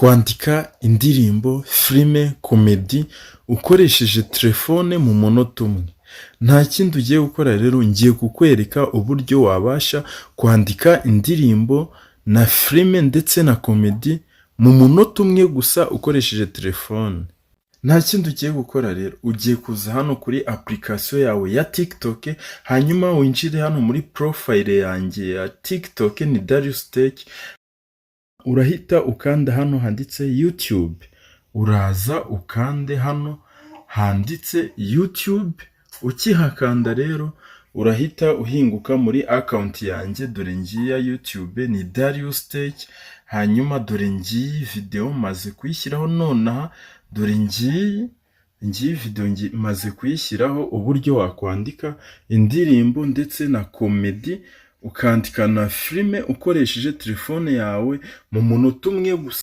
kwandika indirimbo, filime, komedi ukoresheje telefone mu munota umwe. Nta kindi ugiye gukora rero, ngiye kukwereka uburyo wabasha kwandika indirimbo na filime ndetse na komedi mu munota umwe gusa ukoresheje telefone. Nta kindi ugiye gukora rero, ugiye kuza hano kuri application yawe ya TikTok, hanyuma winjire hano muri profile yanjye ya TikTok ni Darius Tech. Urahita ukanda hano handitse YouTube, uraza ukande hano handitse YouTube. Ukihakanda rero urahita uhinguka muri account yanjye, dore ngiyi ya YouTube ni Darius Tech. Hanyuma dore ngiyi video maze kuyishyiraho nonaha, dore ngiyi video maze kuyishyiraho uburyo wakwandika indirimbo ndetse na komedi ukandika na filime ukoresheje telefone yawe mu munota umwe gusa.